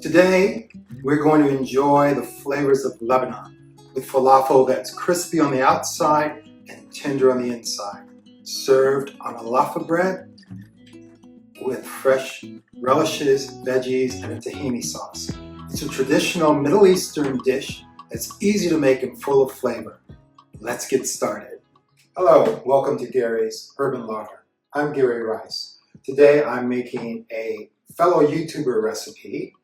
Today, we're going to enjoy the flavors of Lebanon with falafel that's crispy on the outside and tender on the inside, served on a laffa bread with fresh relishes, veggies, and a tahini sauce. It's a traditional Middle Eastern dish that's easy to make and full of flavor. Let's get started. Hello, welcome to Gary's Urban Larder. I'm Gary Rice. Today I'm making a fellow YouTuber recipe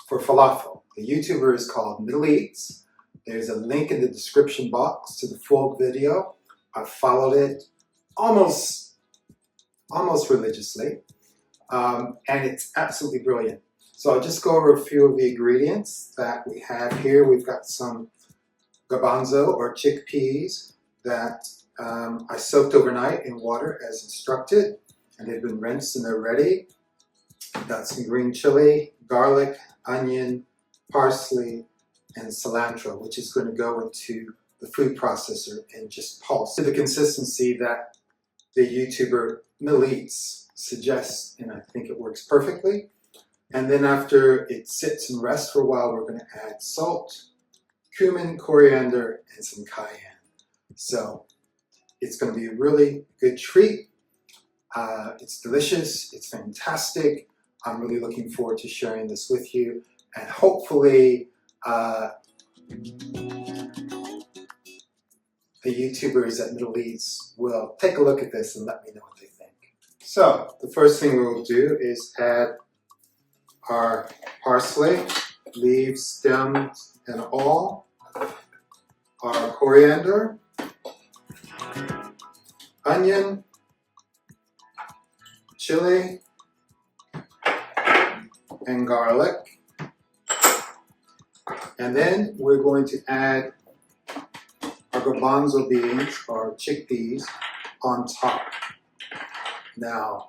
for falafel. The YouTuber is called Middle Eats. There's a link in the description box to the full video. I followed it almost religiously, and it's absolutely brilliant. So I'll just go over a few of the ingredients that we have here. We've got some garbanzo or chickpeas that I soaked overnight in water as instructed, and they've been rinsed and they're ready. We've got some green chili, garlic, onion, parsley, and cilantro, which is going to go into the food processor and just pulse to the consistency that the YouTuber Middle Eats suggests, and I think it works perfectly. And then after it sits and rests for a while, we're going to add salt, cumin, coriander, and some cayenne. So it's going to be a really good treat. It's delicious. It's fantastic. I'm really looking forward to sharing this with you, and hopefully the YouTubers at Middle East will take a look at this and let me know what they think. So the first thing we'll do is add our parsley, leaves, stems, and all, our coriander, onion, chili, and garlic. And then we're going to add our garbanzo beans, or chickpeas, on top. Now,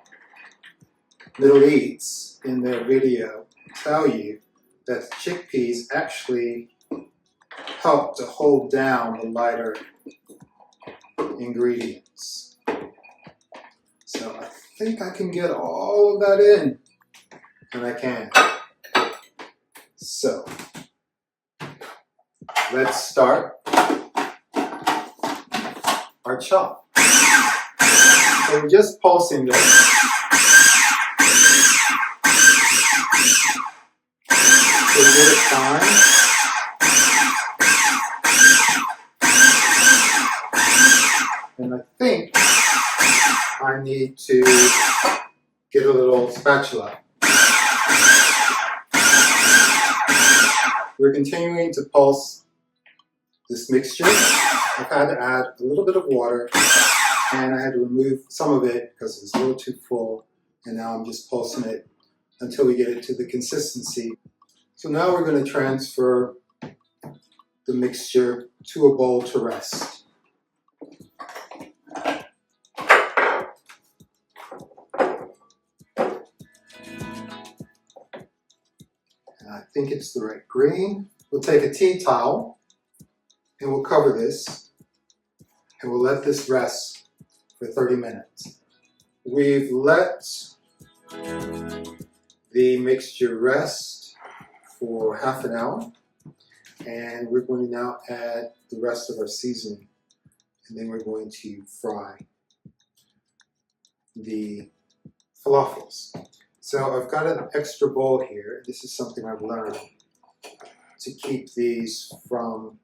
Middle Eats in their video tell you that the chickpeas actually help to hold down the lighter ingredients. So I think I can get all of that in, and I can. So let's start our chop. So we're just pulsing this. So we get it fine. And I think I need to get a little spatula. We're continuing to pulse this mixture. I've had to add a little bit of water, and I had to remove some of it because it was a little too full, and now I'm just pulsing it until we get it to the consistency. So now we're going to transfer the mixture to a bowl to rest. I think it's the right green. We'll take a tea towel and we'll cover this, and we'll let this rest for 30 minutes. We've let the mixture rest for half an hour, and we're going to now add the rest of our seasoning, and then we're going to fry the falafels. So I've got an extra bowl here. This is something I've learned to keep these from,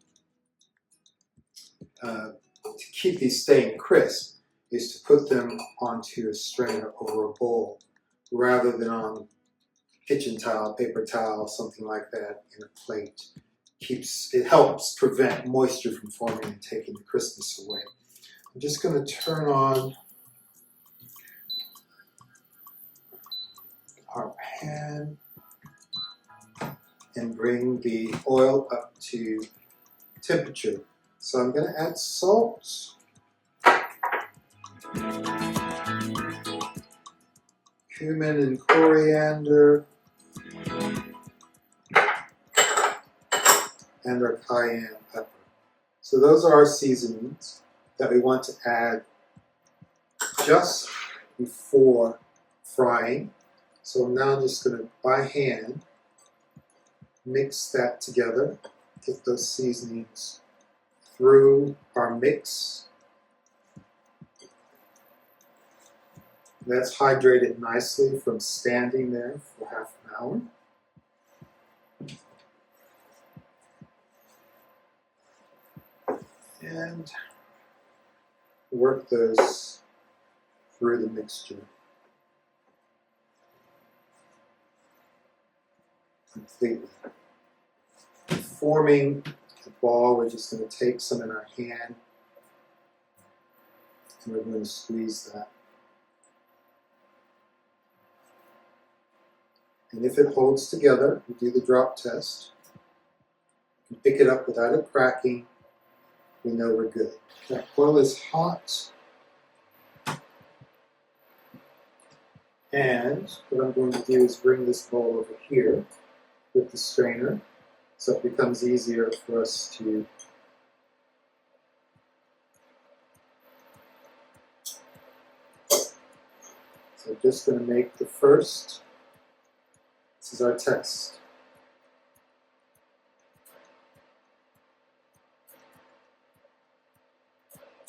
staying crisp, is to put them onto a strainer over a bowl rather than on kitchen towel, paper towel, something like that in a plate. It helps prevent moisture from forming and taking the crispness away. I'm just going to turn on our pan and bring the oil up to temperature. So I'm going to add salt, cumin and coriander, and our cayenne pepper. So those are our seasonings that we want to add just before frying. So I'm now just going to, by hand, mix that together, get those seasonings through our mix. That's hydrated nicely from standing there for half an hour. And work those through the mixture completely. Forming the ball, we're just going to take some in our hand and we're going to squeeze that. And if it holds together, we do the drop test. You can pick it up without it cracking. We know we're good. That oil is hot. And what I'm going to do is bring this bowl over here with the strainer so it becomes easier for us to So just going to make the first. This is our test.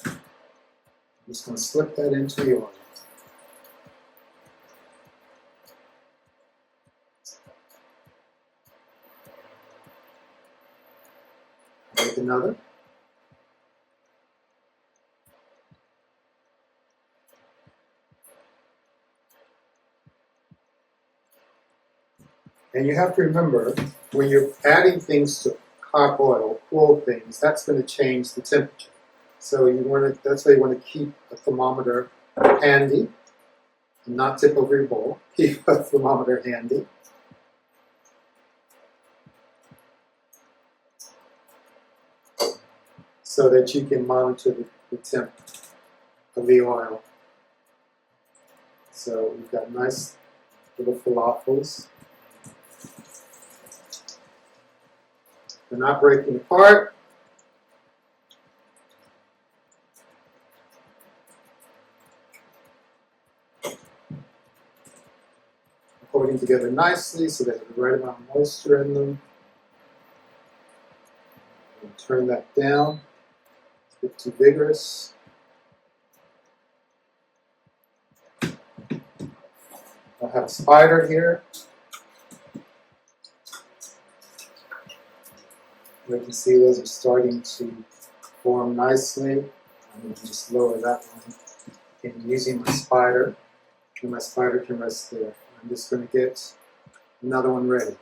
I'm just going to slip that into the oil. Make another. And you have to remember, when you're adding things to hot oil, cool things, that's going to change the temperature. So you want to, that's why you want to keep a thermometer handy and not tip over your bowl. Keep a thermometer handy. So that you can monitor the temp of the oil. So we've got nice little falafels. They're not breaking apart. Holding together nicely so they have the right amount of moisture in them. And turn that down. It's a bit too vigorous. I have a spider here. You can see those are starting to form nicely. I'm going to just lower that one. And using my spider, and my spider can rest there. I'm just going to get another one ready.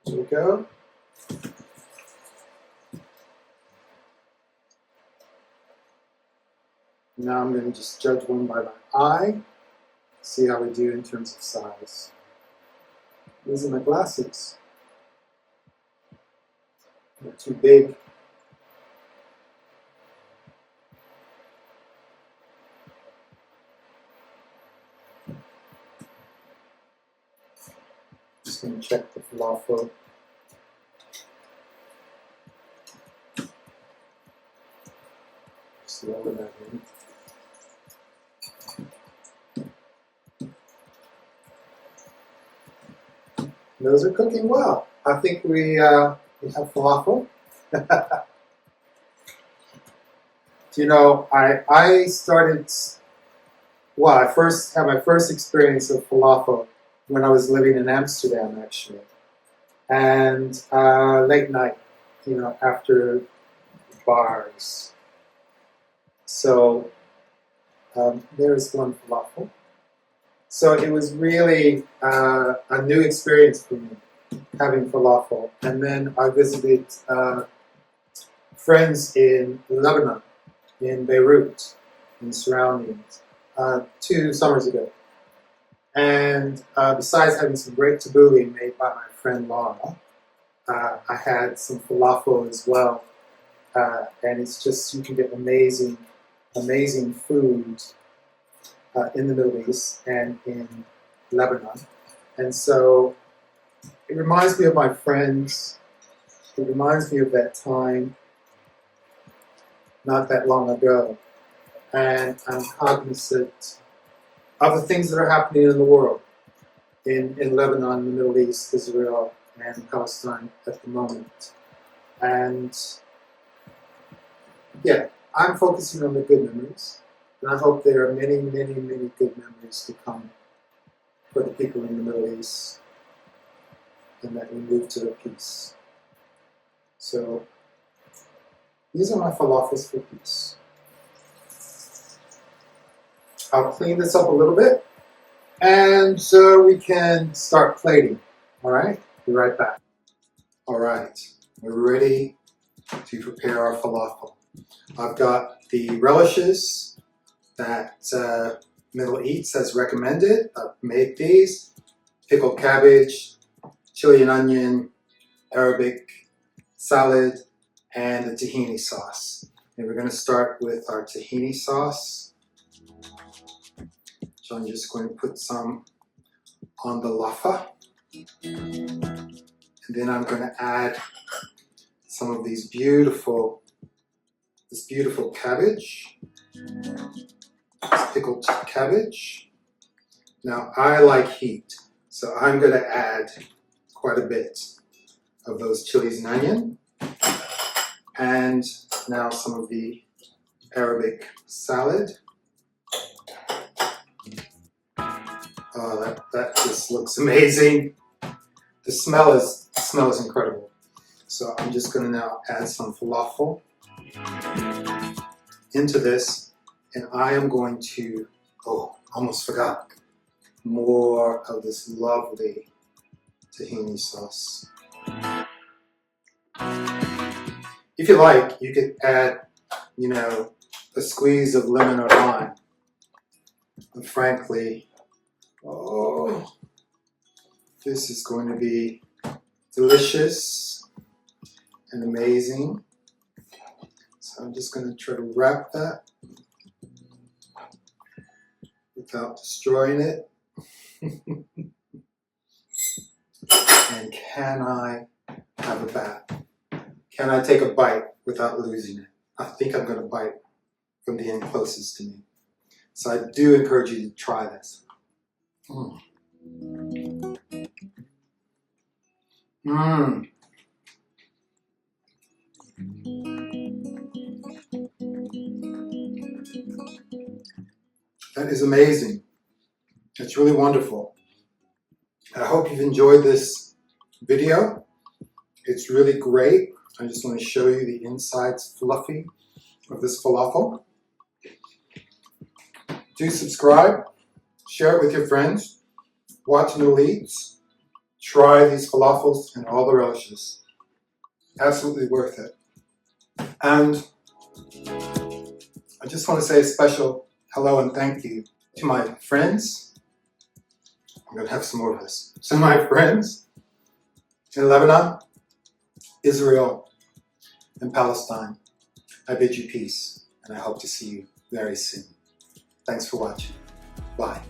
There we go. Now I'm going to just judge one by my eye, see how we do in terms of size. These are my glasses. They're too big. Just going to check the falafel. Just lower that in. Those are cooking well. I think we have falafel. You know, I started, well, I first had my first experience of falafel when I was living in Amsterdam, actually. And late night, you know, after bars. So there's one falafel. So it was really a new experience for me, having falafel. And then I visited friends in Lebanon, in Beirut, in surroundings, 2 summers ago. And besides having some great tabbouleh made by my friend Laura, I had some falafel as well. And it's just, you can get amazing, amazing food in the Middle East and in Lebanon. And so It reminds me of my friends. It reminds me of that time not that long ago. And I'm cognizant of the things that are happening in the world, in Lebanon, the Middle East, Israel, and Palestine at the moment. And yeah, I'm focusing on the good memories. And I hope there are many, many, many good memories to come for the people in the Middle East, and that we move to peace. So these are my falafels for peace. I'll clean this up a little bit, and so we can start plating. All right, be right back. All right, we're ready to prepare our falafel. I've got the relishes that Middle Eats has recommended. I've made these: pickled cabbage, chili and onion, Arabic salad, and the tahini sauce. And we're going to start with our tahini sauce. So I'm just going to put some on the laffa. And then I'm going to add some of this beautiful cabbage, this pickled cabbage. Now I like heat, so I'm going to add quite a bit of those chilies and onion. And now some of the Arabic salad. Oh, that just looks amazing. The smell is incredible. So I'm just going to now add some falafel into this, and I am going to, oh, almost forgot, more of this lovely tahini sauce. If you like, you could add, a squeeze of lemon or lime. But frankly, oh, this is going to be delicious and amazing. So I'm just going to try to wrap that without destroying it. And can I have a bite? Can I take a bite without losing it? I think I'm going to bite from the end closest to me. So I do encourage you to try this. That is amazing. It's really wonderful. I hope you've enjoyed this video. It's really great. I just want to show you the insides fluffy of this falafel. Do subscribe, share it with your friends, watch Middle Eats, try these falafels and all the relishes. Absolutely worth it. And I just want to say a special hello and thank you to my friends. I'm going to have some more of this. So my friends in Lebanon, Israel, and Palestine, I bid you peace, and I hope to see you very soon. Thanks for watching. Bye.